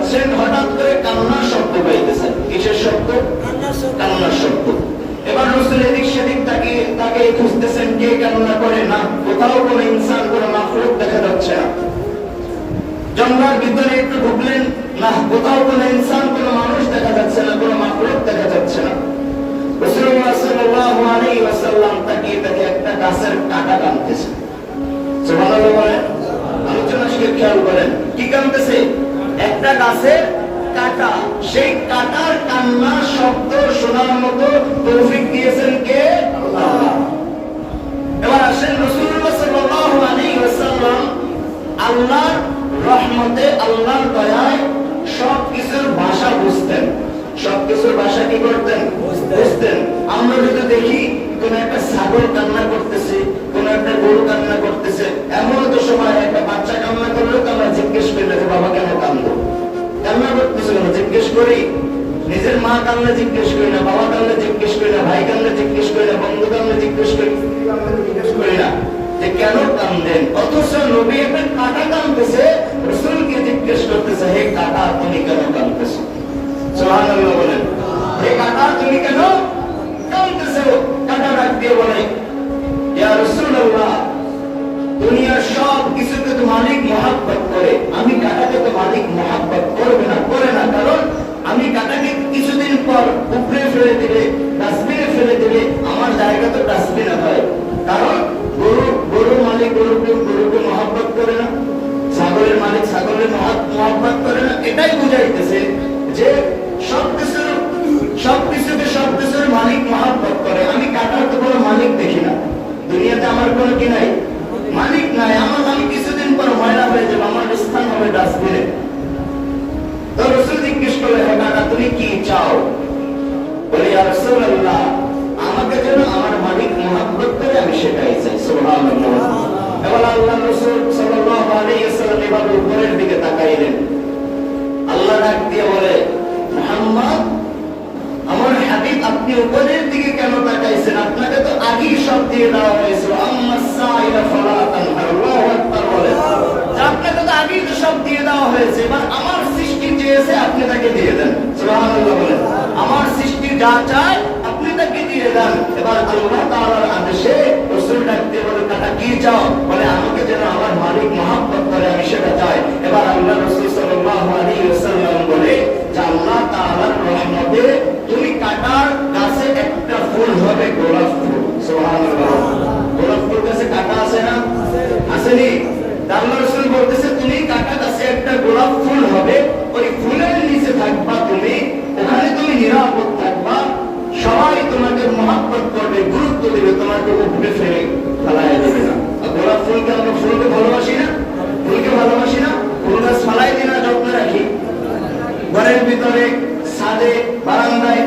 যাচ্ছেন, হঠাৎ করে কান্নার শব্দ পাইতেছেন। কিসের শব্দ? কান্নার শব্দ। এবার রাসূল এদিক সেদিক তাকে খুঁজতেছেন, কে কান্না করে না, কোথাও কোনো ইনসান, কোনো মাখলুক দেখা যাচ্ছে না। জঙ্গলের ভিতরে একটু ঢুকলেন, না, কোথাও কোনো ইনসান, কোনো মানুষ দেখা যাচ্ছে না, কোনো মাখলুক দেখা যাচ্ছে না। রাসূলুল্লাহ সাল্লাল্লাহু আলাইহি ওয়াসাল্লাম তাকিয়ে দেখে একটা গাছের কাঁটা কাটতেছে। সুবহানাল্লাহ বলেন। আলোচনা শিখে খেয়াল করেন, কি কাটতেছে? একটা গাছের কাঁটা। সেই কাঁটার কান্নার শব্দ শোনার মতো তৌফিক দিয়েছেন কে? আল্লাহ। এবার আসেন, রাসূলুল্লাহ সাল্লাল্লাহু আলাইহি ওয়াসাল্লাম আল্লাহর রহমতে, আল্লাহর দয়ায় সবকিছুর ভাষা বুঝতেন। সবকিছুর ভাষা কি করতেন? বুঝতেন। আমরা যদি দেখি কোন একটা ছাগল কান্না করতেছে, কোন একটা গরু কান্না করতেছে, এমন তো সময় একটা বাচ্চা কান্না করলেও তো আমরা জিজ্ঞেস করি না যে বাবা কেন কান্দো, কান্না করতেছে কেন জিজ্ঞেস করি। নিজের মা কান্না জিজ্ঞেস করি না, বাবা কান্না জিজ্ঞেস করি না, ভাই কান্না জিজ্ঞেস করি না, বন্ধু কান্না জিজ্ঞেস করি, জিজ্ঞেস করি না যে কেন কান্দেন। অথচ নবী একটা কাঁটা কাঁদতেছে, রাসূলকে জিজ্ঞেস করতেছে, হে কাঁটা তুমি কেন কাঁদতেছো? সুবহানাল্লাহ বলেন। হে কাঁটা তুমি কেন কাঁদতেছো? কাঁটা ডাক দিয়ে বলে, ইয়া রাসূলুল্লাহ, দুনিয়ার সব কিছুকে তো মালিক মহব্বত করে, আমি কাঁটাকে তো মালিক মহব্বত করবে না, করে না। কারণ আমি কাঁটাকে কিছুদিন পর উপরে ফেলে দিলে, ডাস্টবিনে ফেলে দিলে আমার জায়গা তো ডাস্টবিনে হয়। কারণ গরুর মালিক গরুকে মহব্বত করে না, ছাগলের মালিক ছাগলের মহব্বত করে না। এটাই বুঝাইতেছে যে সবকিছুর মালিক মহব্বত করে। আমি কাঁটার তো কোনো মালিক দেখি না, দুনিয়াতে আমার কোনো কি নাই, মালিক নাই। আমি কিছুদিন পর ময়লা হয়ে যাবো, আমার স্থান হবে ডাস্টবিনে। তো রাসূল জিজ্ঞেস করলে, হে কাঁটা তুমি কি চাও? বলে, ইয়া রাসূলুল্লাহ, আমাকে যেন আমার মালিক মহব্বত করে আমি সেটাই চাই। সুবহানাল্লাহ। এবার আল্লাহ রাসূল সাল্লাল্লাহু আলাইহি ওয়াসাল্লাম এবার উপরের দিকে তাকাইলেন। আল্লাহ ডাক দিয়ে বলে, মুহাম্মদ, আমার হাবিব, আপনি উপরের দিকে কেন তাকাইছেন? আপনাকে তো আগেই সব দিয়ে দেওয়া হয়েছিল। আম্মাস সাইলা ফালা তানহার। আল্লাহু আকবার বলেন। আপনাকে তো আগেই তো সব দিয়ে দেওয়া হয়েছে। এবার আমার সৃষ্টি চেয়েছে, আপনি তাকে দিয়ে দেন। সুবহানাল্লাহ বলেন। আমার সৃষ্টি যা চায় আপনি তাকে দিয়ে দেন। এবার আল্লাহ তাআলার আদেশে রাসূল ডাক দিয়ে বলে, কাঁটা কি চাও? বলে, আমাকে যেন আমার মালিক মহব্বত করে আমি সেটা চাই। এবার আল্লাহ রাসূল সাল্লাল্লাহু আলাইহি ওয়াসাল্লাম বলে যে আল্লাহ তাআলার রহমতে তুমি কাঁটার গাছে একটা ফুল হবে, গোলাপ ফুল। সুবহানাল্লাহ। গোলাপ ফুল গাছে কাঁটা আছে না? আসেনি? আল্লাহ রাসূল বলতেছে, তুমি কাঁটা গাছে একটা গোলাপ ফুল হবে, ওই ফুলের নিচে থাকবা তুমি, ওখানে তুমি নিরাপদ থাকবা, সবাই তোমাকে মহব্বত করবে, গুরুত্ব দেবে, তোমাকে উপরে ফেলাই দেবে না। গোলাপ ফুলকে আমরা ফুলকে ভালোবাসি না? ফুলকে ভালোবাসি না? ফুল গাছ ফালাই দিই না, যত্ন রাখি। ঘরের ভিতরে, ছাদে, বারান্দায়